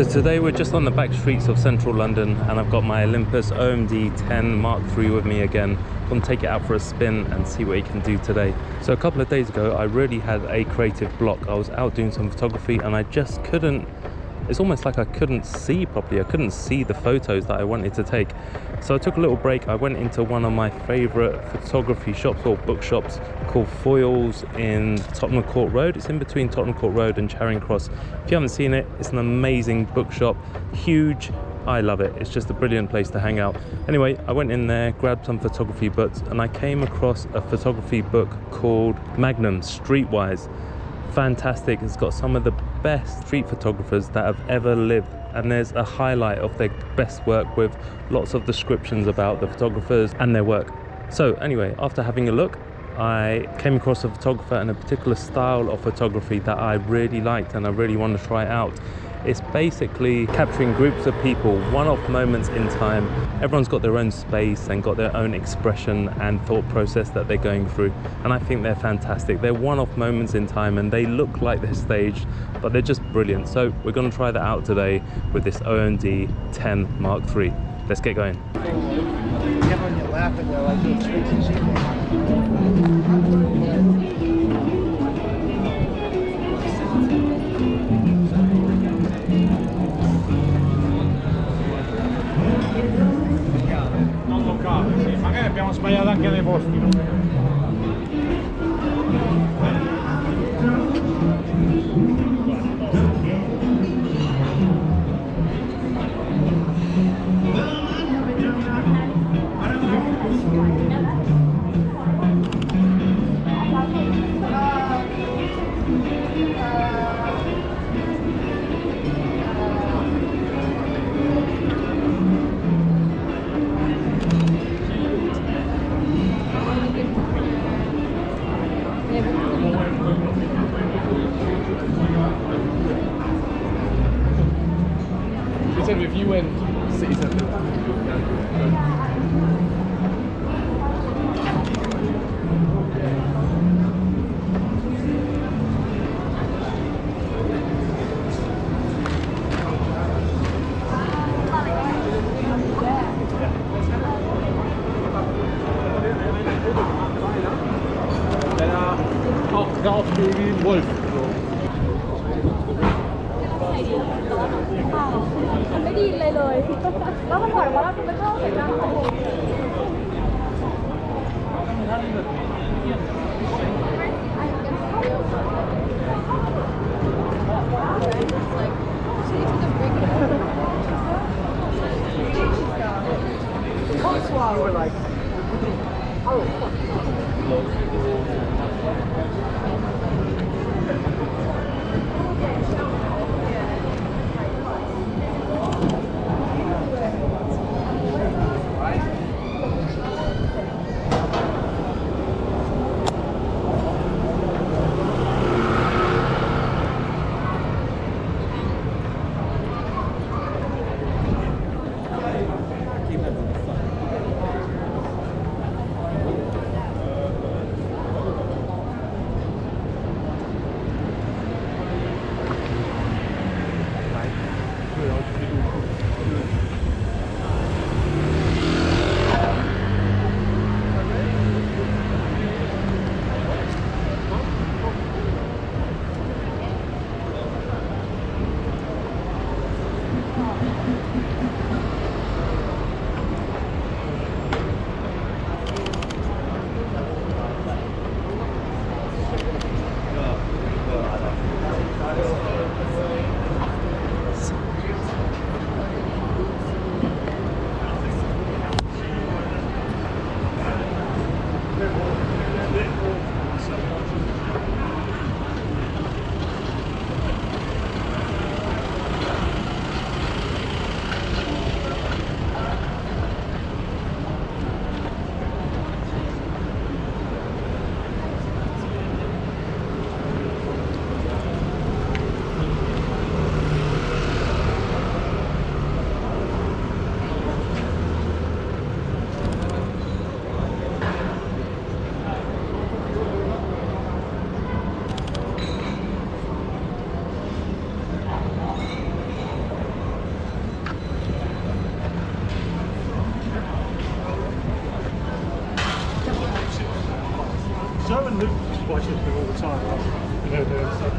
Today we're just on the back streets of central London and I've got my Olympus OM-D10 MKiii with me again. I'm going to take it out for a spin and see what it can do today. So a couple of days ago I really had a creative block. I was out doing some photography and I just couldn't, it's almost like I couldn't see properly. I couldn't see the photos that I wanted to take. So I took a little break. I went into one of my favorite photography shops or bookshops called Foyles in Tottenham Court Road. It's in between Tottenham Court Road and Charing Cross. If you haven't seen it, it's an amazing bookshop, huge. I love it. It's just a brilliant place to hang out. Anyway, I went in there, grabbed some photography books, and I came across a photography book called Magnum Streetwise. Fantastic. It's got some of the best street photographers that have ever lived, and there's a highlight of their best work with lots of descriptions about the photographers and their work. So anyway, after having a look, I came across a photographer and a particular style of photography that I really liked and I really want to try out. It's basically capturing groups of people, one-off moments in time. Everyone's got their own space and got their own expression and thought process that they're going through. And I think they're fantastic. They're one-off moments in time and they look like they're staged, but they're just brilliant. So we're going to try that out today with this OM-D10 MKiii. Let's get going. Magari abbiamo sbagliato anche nei posti. If you went city centre. Auch auf wie Wolf. Luke watches them all the time, right? You know, doing stuff.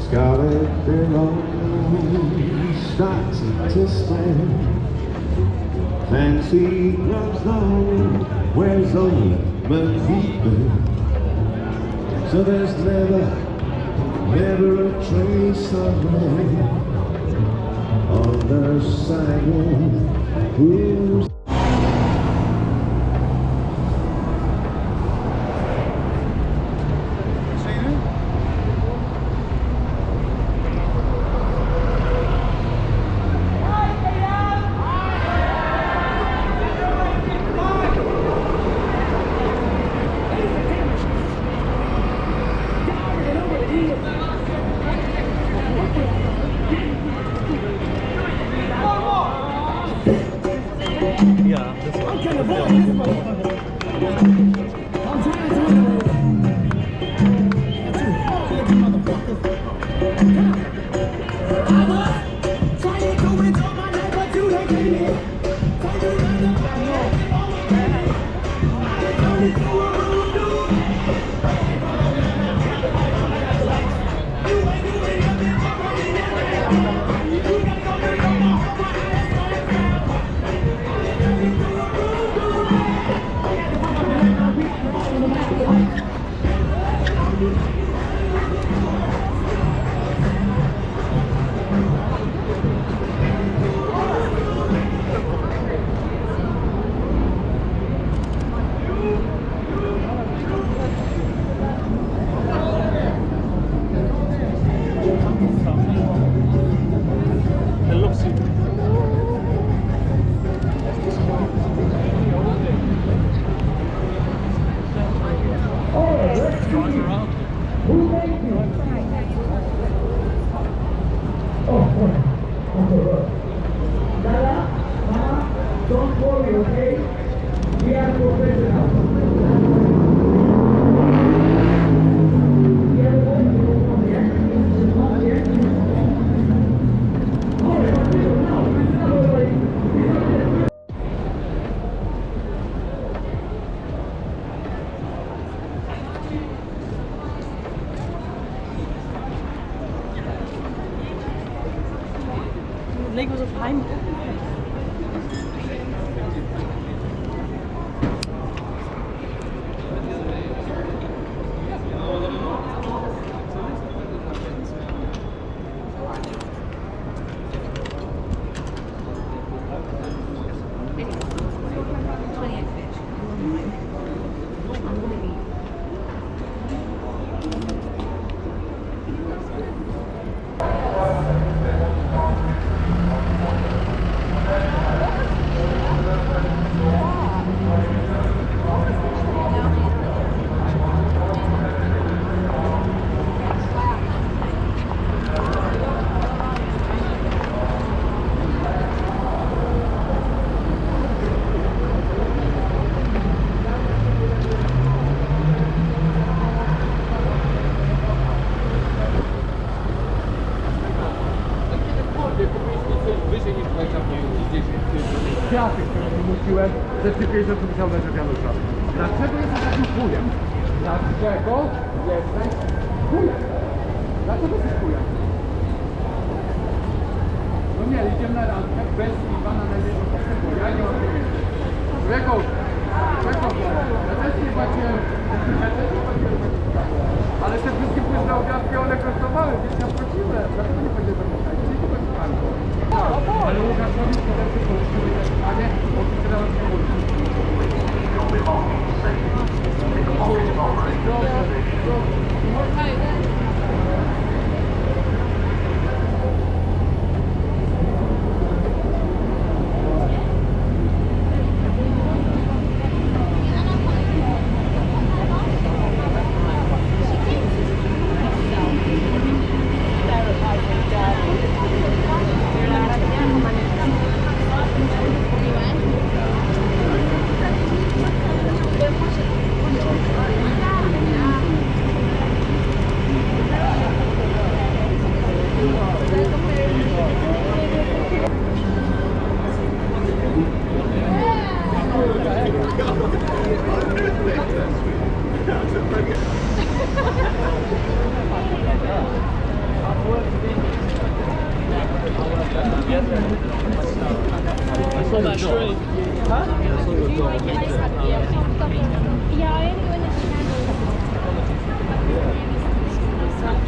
Scarlet billows starting to swim. Fancy gloves though, where's Olympus? So there's never a trace of rain on the sidewalk. Who's Don't worry, okay? Het leek alsof hij me kwiaty, które wymyśliłem, że ty pieniądze musiał leżeć Janusza. Dlaczego jesteś takim chujem? Dlaczego jesteś chujem? Dlaczego jesteś chujem? No nie, idziemy na randkę bez Iwana najwyższego poprzedniego. Ja nie mam pieniędzy. Człowieku, ja też nie płaciłem, ale te wszystkie płynne obiadki one kosztowały, więc ja płaciłem. Dlaczego nie będzie pamiętać? Nie pamiętam. Ale Łukaszowi to lepszy policzyły te pytanie, bo sprzedałem się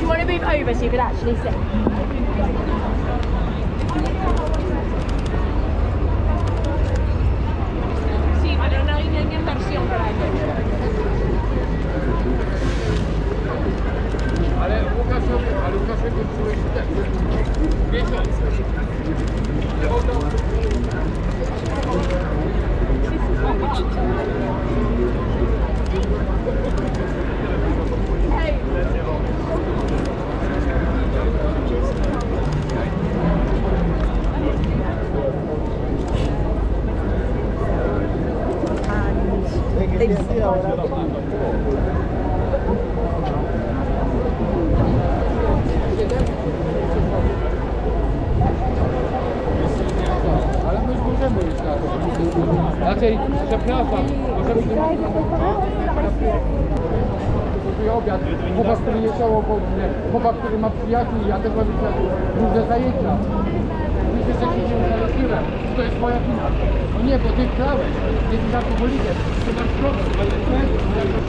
Do you want to move over so you could actually sit? Sí, pero no hay ni inversión por ahí. Ale Łukaszowi kończyłeś miesiąc. Ale my już możemy iść na to. Raczej, przepraszam, możemy nie mówić. Obiad, chłopak, który nie chciał obok mnie, chłopak, który ma przyjaciół, ja też mam przyjaciół, różne zajęcia. Myślę, że się nie uzależniłem, że to jest moja wina. No nie, bo ty krałeś, jesteś alkoholikiem, to masz problem.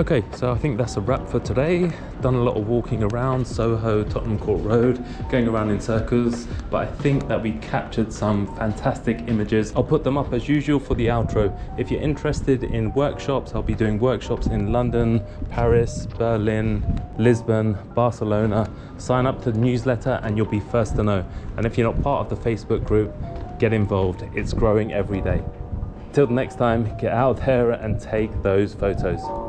Okay, so I think that's a wrap for today. Done a lot of walking around Soho, Tottenham Court Road, going around in circles, but I think that we captured some fantastic images. I'll put them up as usual for the outro. If you're interested in workshops, I'll be doing workshops in London, Paris, Berlin, Lisbon, Barcelona. Sign up to the newsletter and you'll be first to know. And if you're not part of the Facebook group, get involved. It's growing every day. Till next time, get out there and take those photos.